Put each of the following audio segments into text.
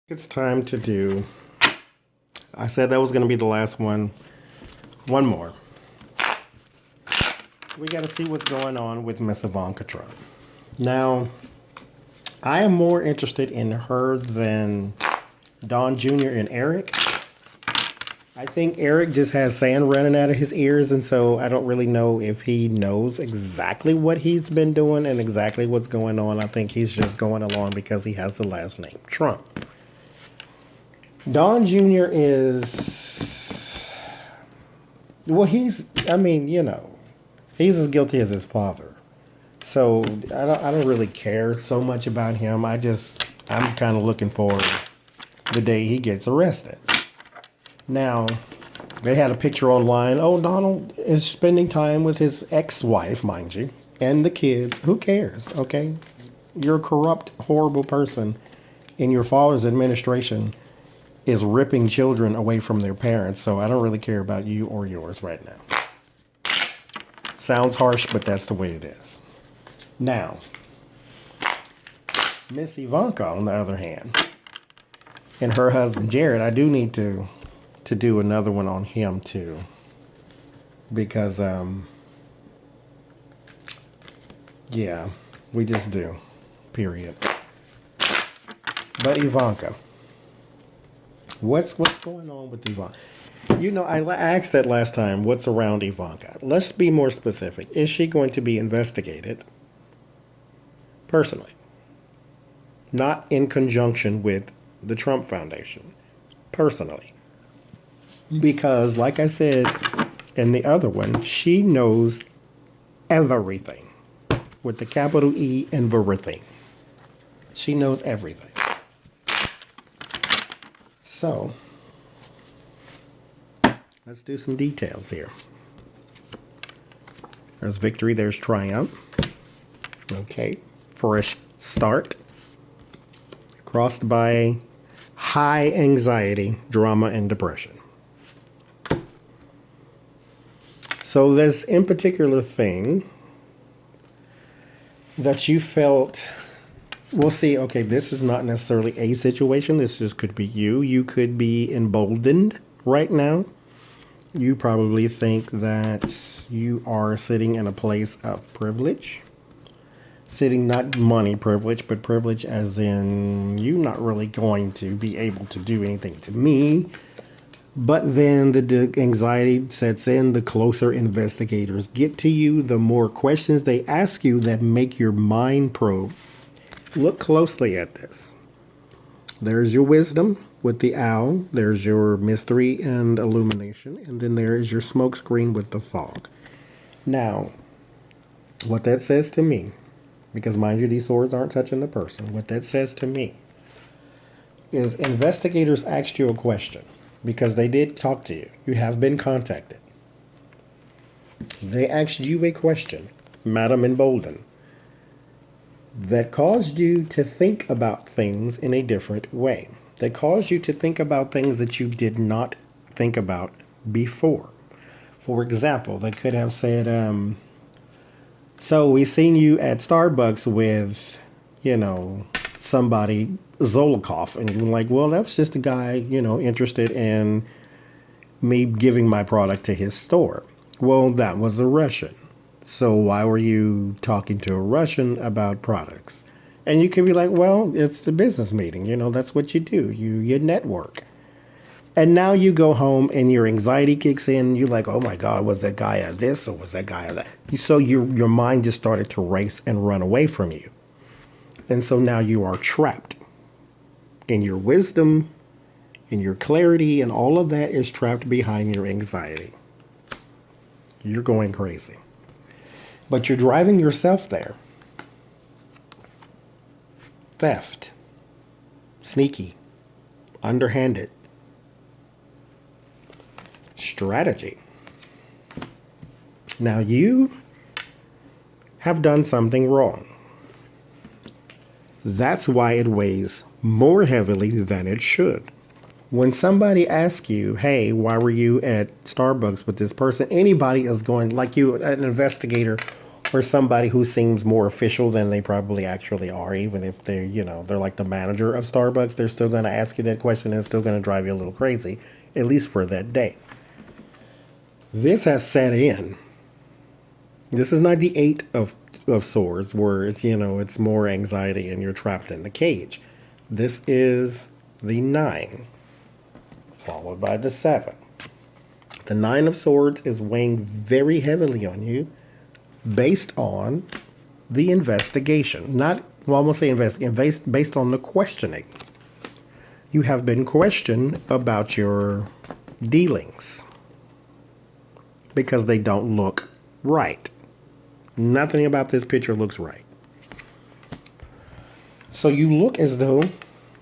It's time to do. I said that was going to be the last one. One more. We got to see what's going on with Miss Ivanka Trump. Now, I am more interested in her than Don Jr. and Eric. I think Eric just has sand running out of his ears, and so I don't really know if he knows exactly what he's been doing and exactly what's going on. I think he's just going along because he has the last name Trump. Don Jr. is, well, he's as guilty as his father. So I don't really care so much about him. I'm kind of looking for the day he gets arrested. Now, they had a picture online. Oh, Donald is spending time with his ex-wife, mind you, and the kids. Who cares, okay? You're a corrupt, horrible person, and your father's administration is ripping children away from their parents, so I don't really care about you or yours right now. Sounds harsh, but that's the way it is. Now, Miss Ivanka, on the other hand, and her husband, Jared, I do need to do another one on him, too. Because, yeah, we just do. Period. But Ivanka. What's going on with Ivanka? You know, I asked that last time, what's around Ivanka? Let's be more specific. Is she going to be investigated personally? Not in conjunction with the Trump Foundation. Personally. Because, like I said in the other one, she knows everything. With the capital E and everything. She knows everything. So, let's do some details here. There's victory, there's triumph. Okay, fresh start. Crossed by high anxiety, drama, and depression. So this in particular thing that you felt, we'll see, okay, this is not necessarily a situation. This just could be you. You could be emboldened right now. You probably think that you are sitting in a place of privilege. Sitting, not money privilege, but privilege as in you're not really going to be able to do anything to me. But then the anxiety sets in. The closer investigators get to you, the more questions they ask you that make your mind probe. Look closely at this. There's your wisdom with the owl. There's your mystery and illumination. And then there is your smoke screen with the fog. Now, what that says to me, because mind you, these swords aren't touching the person. What that says to me is investigators asked you a question because they did talk to you. You have been contacted. They asked you a question, Madam Emboldened, that caused you to think about things in a different way. That caused you to think about things that you did not think about before. For example, they could have said, so we seen you at Starbucks with, somebody, Zolokov. And you're like, well, that was just a guy, interested in me giving my product to his store. Well, that was a Russian. So why were you talking to a Russian about products? And you can be like, well, it's a business meeting. That's what you do. You network. And now you go home and your anxiety kicks in. You're like, oh my God, was that guy at this or was that guy at that? So your mind just started to race and run away from you. And so now you are trapped. And your wisdom and your clarity and all of that is trapped behind your anxiety. You're going crazy. But you're driving yourself there. Theft. Sneaky. Underhanded. Strategy. Now you have done something wrong. That's why it weighs more heavily than it should. When somebody asks you, hey, why were you at Starbucks with this person? Anybody is going, like you, an investigator or somebody who seems more official than they probably actually are, even if they're like the manager of Starbucks, they're still going to ask you that question and it's still going to drive you a little crazy, at least for that day. This has set in. This is not the eight of swords where it's more anxiety and you're trapped in the cage. This is the nine, followed by the seven. The nine of swords is weighing very heavily on you based on the investigation. Not, well, I won't say investigation, based on the questioning. You have been questioned about your dealings because they don't look right. Nothing about this picture looks right. So you look as though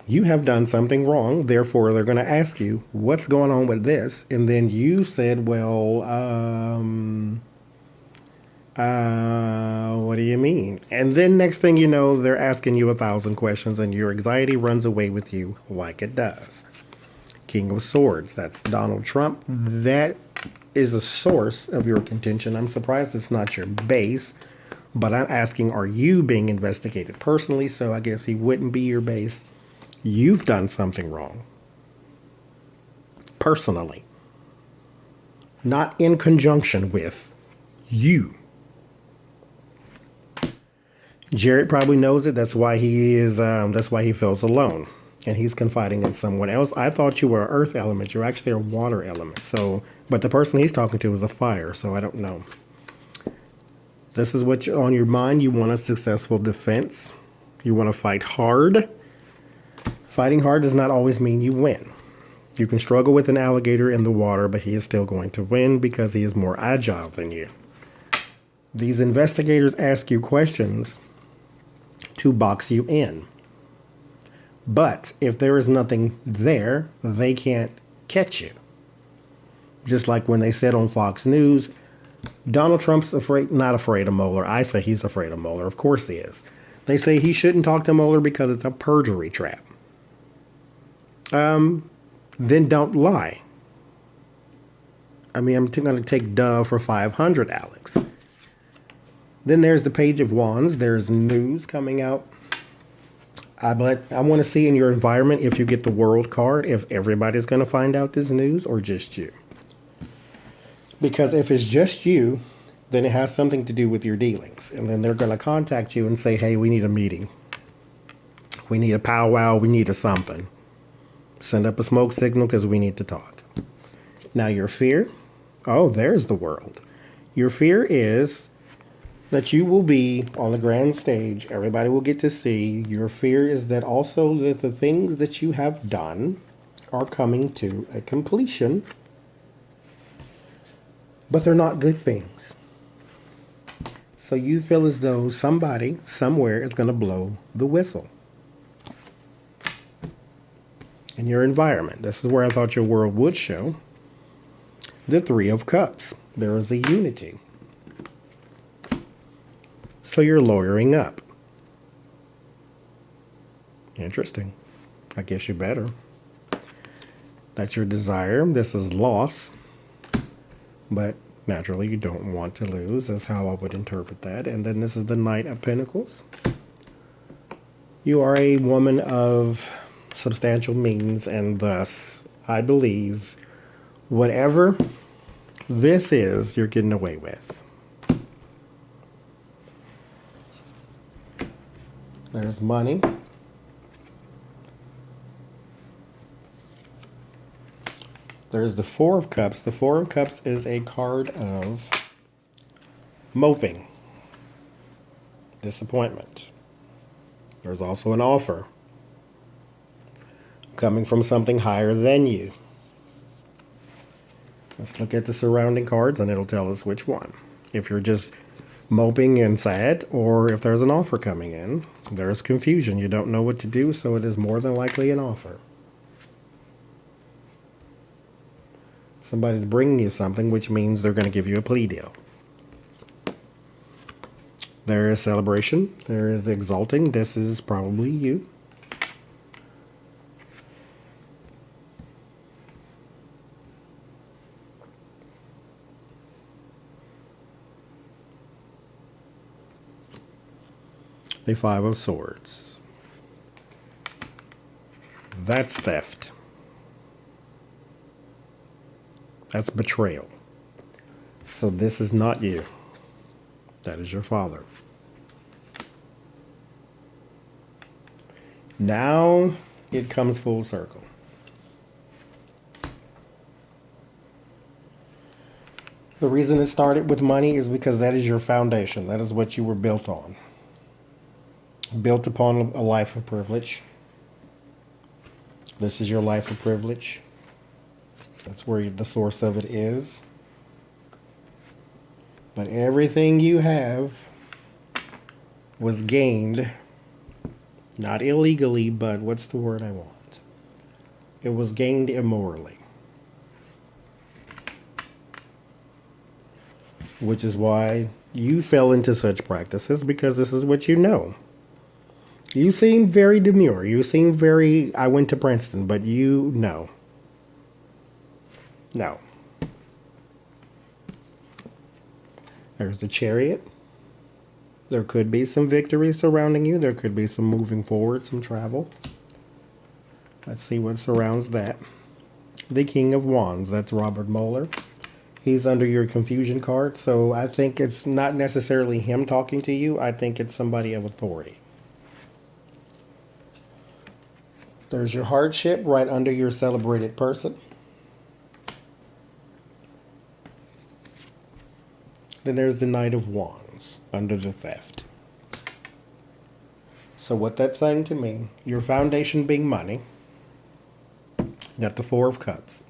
you have done something wrong. Therefore, they're going to ask you, what's going on with this? And then you said, well, what do you mean? And then next thing you know, they're asking you 1,000 questions and your anxiety runs away with you like it does. King of Swords, that's Donald Trump. That is a source of your contention. I'm surprised it's not your base, but I'm asking, are you being investigated personally? So I guess he wouldn't be your base. You've done something wrong. Personally. Not in conjunction with you. Jared probably knows it. That's why he is. That's why he feels alone, and he's confiding in someone else. I thought you were an earth element. You're actually a water element. So, but the person he's talking to is a fire. So I don't know. This is what's on your mind. You want a successful defense. You want to fight hard. Fighting hard does not always mean you win. You can struggle with an alligator in the water, but he is still going to win because he is more agile than you. These investigators ask you questions to box you in. But if there is nothing there, they can't catch you. Just like when they said on Fox News, Donald Trump's not afraid of Mueller. I say he's afraid of Mueller. Of course he is. They say he shouldn't talk to Mueller because it's a perjury trap. Then don't lie. I mean, I'm going to take duh for 500, Alex. Then there's the Page of Wands. There's news coming out. I want to see in your environment if you get the World card, if everybody's going to find out this news or just you. Because if it's just you, then it has something to do with your dealings. And then they're going to contact you and say, hey, we need a meeting. We need a powwow. We need a something. Send up a smoke signal because we need to talk. Now your fear, oh, there's the World. Your fear is that you will be on the grand stage. Everybody will get to see. Your fear is that also that the things that you have done are coming to a completion, but they're not good things. So you feel as though somebody somewhere is going to blow the whistle in your environment. This is where I thought your World would show. The Three of Cups. There is a unity. So you're lawyering up. Interesting. I guess you better. That's your desire. This is loss. But naturally you don't want to lose. That's how I would interpret that. And then this is the Knight of Pentacles. You are a woman of substantial means, and thus, I believe, whatever this is, you're getting away with. There's money. There's the Four of Cups. The Four of Cups is a card of moping, disappointment. There's also an offer coming from something higher than you. Let's look at the surrounding cards and it'll tell us which one. If you're just moping and sad, or if there's an offer coming in, there's confusion. You don't know what to do, so it is more than likely an offer. Somebody's bringing you something, which means they're going to give you a plea deal. There is celebration. There is exalting. This is probably you. The Five of Swords. That's theft. That's betrayal. So this is not you. That is your father. Now it comes full circle. The reason it started with money is because that is your foundation. That is what you were built on. Built upon a life of privilege. This is your life of privilege. That's where the source of it is. But everything you have was gained, not illegally, but what's the word I want? It was gained immorally. Which is why you fell into such practices, because this is what you know. You seem very demure. You seem very, I went to Princeton, but you know. No. There's the Chariot. There could be some victory surrounding you. There could be some moving forward, some travel. Let's see what surrounds that. The King of Wands. That's Robert Mueller. He's under your confusion card. So I think it's not necessarily him talking to you. I think it's somebody of authority. There's your hardship right under your celebrated person. Then there's the Knight of Wands under the theft. So what that's saying to me, your foundation being money. You got the Four of Cups.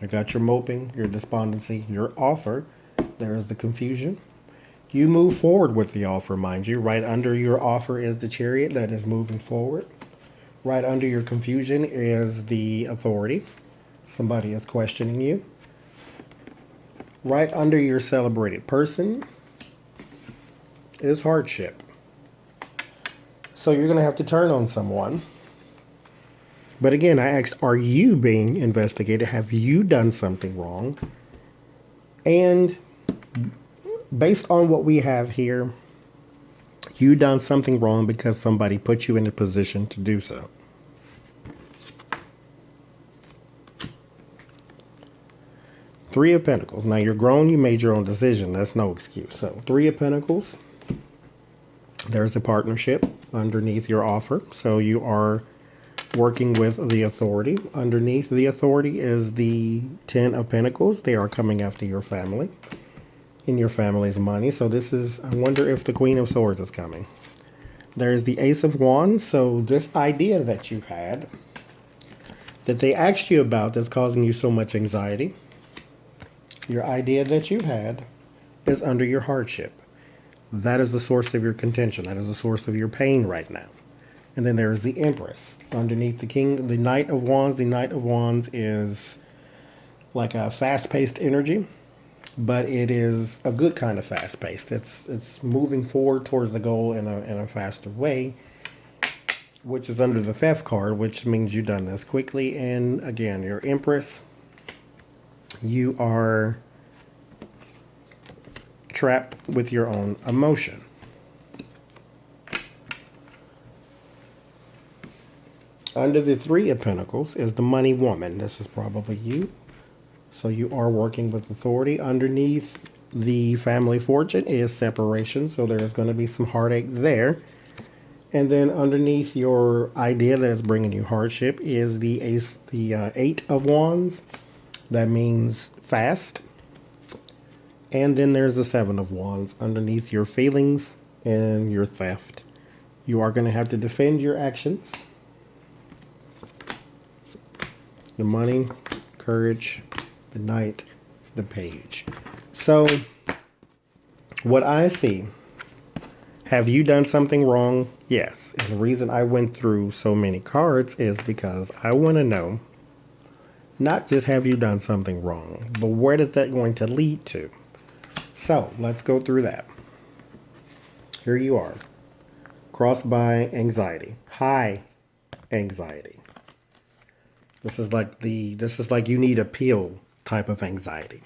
You got your moping, your despondency, your offer. There's the confusion. You move forward with the offer, mind you. Right under your offer is the Chariot that is moving forward. Right under your confusion is the authority. Somebody is questioning you. Right under your celebrated person is hardship. So you're going to have to turn on someone. But again, I asked, are you being investigated? Have you done something wrong? And based on what we have here, you done something wrong because somebody put you in a position to do so. Three of Pentacles. Now you're grown, you made your own decision. That's no excuse. So Three of Pentacles. There's a partnership underneath your offer. So you are working with the authority. Underneath the authority is the Ten of Pentacles. They are coming after your family and your family's money. So this is, I wonder if the Queen of Swords is coming. There's the Ace of Wands. So this idea that you had, that they asked you about, that's causing you so much anxiety. Your idea that you had is under your hardship. That is the source of your contention. That is the source of your pain right now. And then there's the Empress. Underneath the King, the Knight of Wands. The Knight of Wands is like a fast-paced energy, but it is a good kind of fast-paced. It's moving forward towards the goal in a faster way, which is under the Theft card, which means you've done this quickly. And again, your Empress, you are trapped with your own emotion. Under the Three of Pentacles is the Money Woman. This is probably you. So you are working with authority. Underneath the Family Fortune is separation. So there's going to be some heartache there. And then underneath your idea that is bringing you hardship is the Eight of Wands. That means fast. And then there's the Seven of Wands underneath your feelings and your theft. You are going to have to defend your actions. The Money, Courage, the Knight, the Page. So what I see, have you done something wrong? Yes. And the reason I went through so many cards is because I want to know, not just have you done something wrong, but where is that going to lead to? So let's go through that. Here you are, crossed by anxiety, high anxiety. This is like you need a pill type of anxiety.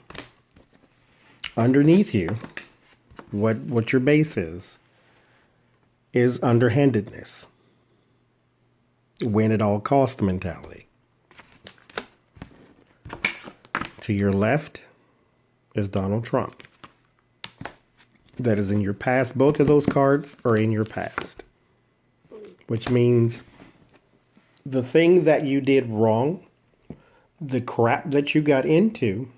Underneath you, what your base is is underhandedness. Win at all cost mentality. To your left is Donald Trump. That is in your past. Both of those cards are in your past. Which means the thing that you did wrong, the crap that you got into,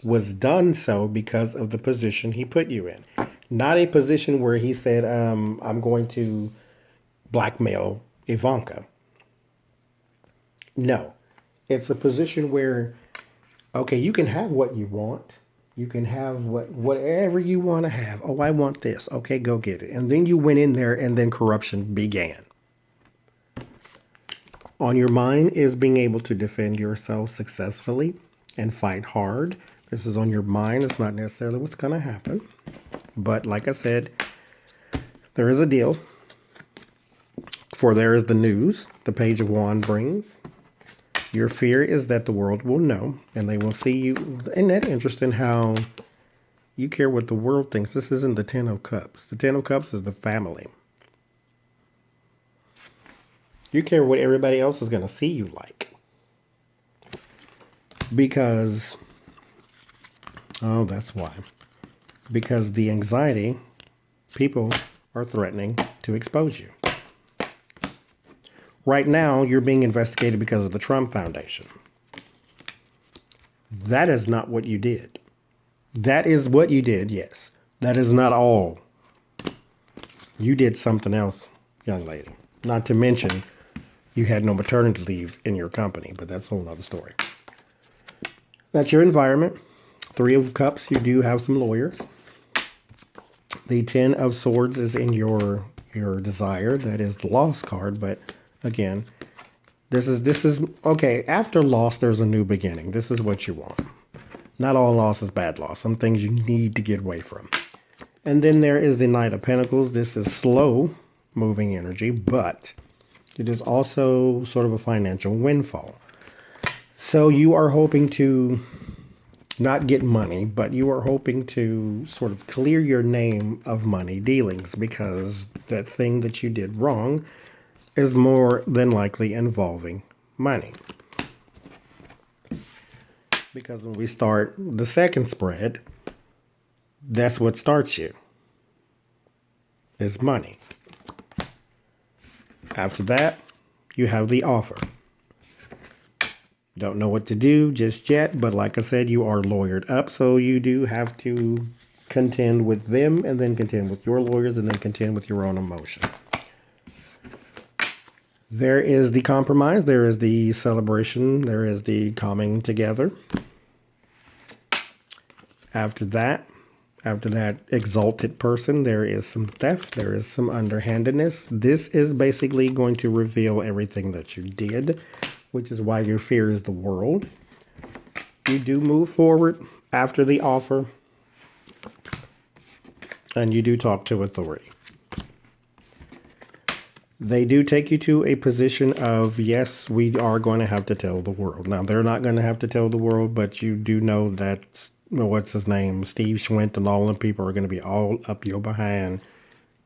was done so because of the position he put you in. Not a position where he said, I'm going to blackmail Ivanka. No. It's a position where, okay, you can have what you want. You can have whatever you want to have. Oh, I want this. Okay, go get it. And then you went in there and then corruption began. On your mind is being able to defend yourself successfully and fight hard. This is on your mind. It's not necessarily what's going to happen. But like I said, there is a deal. For there is the news, the Page of Wands brings. Your fear is that the world will know and they will see you. Isn't that interesting how you care what the world thinks? This isn't the Ten of Cups. The Ten of Cups is the family. You care what everybody else is going to see you like. Because, oh, that's why. Because the anxiety, people are threatening to expose you. Right now, you're being investigated because of the Trump Foundation. That is not what you did. That is what you did, yes. That is not all. You did something else, young lady. Not to mention, you had no maternity leave in your company, but that's a whole other story. That's your environment. Three of Cups, you do have some lawyers. The Ten of Swords is in your desire. That is the lost card, but again, this is okay. After loss, there's a new beginning. This is what you want. Not all loss is bad loss. Some things you need to get away from. And then there is the Knight of Pentacles. This is slow moving energy, but it is also sort of a financial windfall. So you are hoping to not get money, but you are hoping to sort of clear your name of money dealings because that thing that you did wrong is more than likely involving money. Because when we start the second spread, that's what starts you, is money. After that, you have the offer. Don't know what to do just yet, but like I said, you are lawyered up, so you do have to contend with them and then contend with your lawyers and then contend with your own emotion. There is the compromise. There is the celebration. There is the coming together. After that exalted person, there is some theft. There is some underhandedness. This is basically going to reveal everything that you did, which is why your fear is the world. You do move forward after the offer, and you do talk to authority. They do take you to a position of, yes, we are going to have to tell the world. Now, they're not going to have to tell the world, but you do know that, what's his name, Steve Schwint and all them people are going to be all up your behind.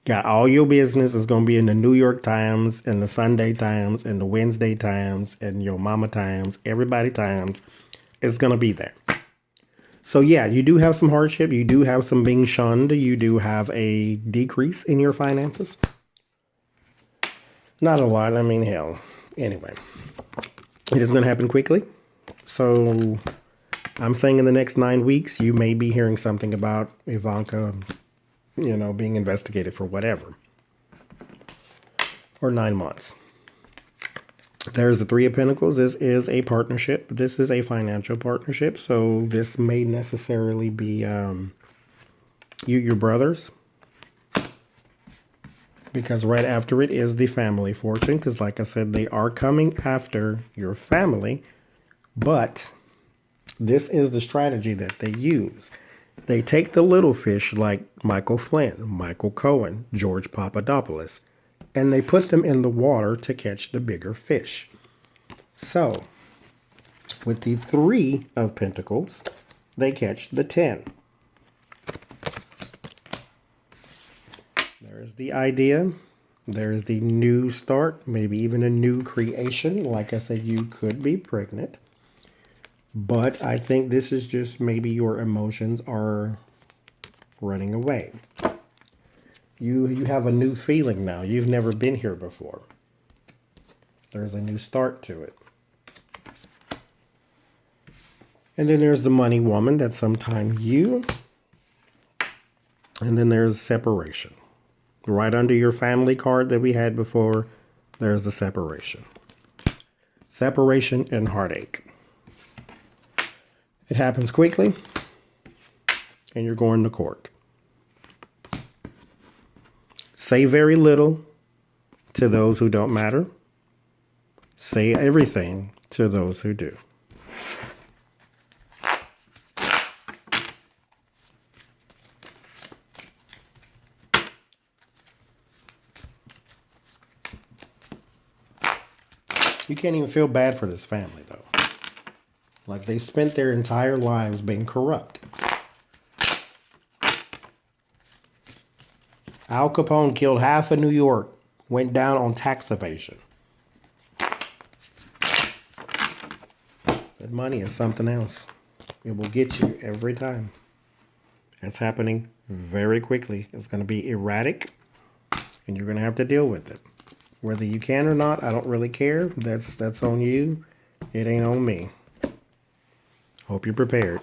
Got all your business is going to be in the New York Times and the Sunday Times and the Wednesday Times and your Mama Times. Everybody Times is going to be there. So, yeah, you do have some hardship. You do have some being shunned. You do have a decrease in your finances. Not a lot. I mean, hell. Anyway, it is going to happen quickly. So I'm saying in the next 9 weeks, you may be hearing something about Ivanka, being investigated for whatever. Or 9 months. There's the Three of Pentacles. This is a partnership. This is a financial partnership. So this may necessarily be your brothers. Because right after it is the family fortune. Because like I said, they are coming after your family. But this is the strategy that they use. They take the little fish like Michael Flynn, Michael Cohen, George Papadopoulos, and they put them in the water to catch the bigger fish. So, with the Three of Pentacles, they catch the 10. There's the idea. There is the new start, maybe even a new creation. Like I said, you could be pregnant. But I think this is just maybe your emotions are running away. You have a new feeling now. You've never been here before. There's a new start to it. And then there's the money woman. That's sometime you. And then there's separation. Right under your family card that we had before, there's the separation. Separation and heartache. It happens quickly, and you're going to court. Say very little to those who don't matter. Say everything to those who do. You can't even feel bad for this family, though. Like, they spent their entire lives being corrupt. Al Capone killed half of New York, went down on tax evasion. But money is something else. It will get you every time. It's happening very quickly. It's going to be erratic, and you're going to have to deal with it. Whether you can or not, I don't really care. That's on you. It ain't on me. Hope you're prepared.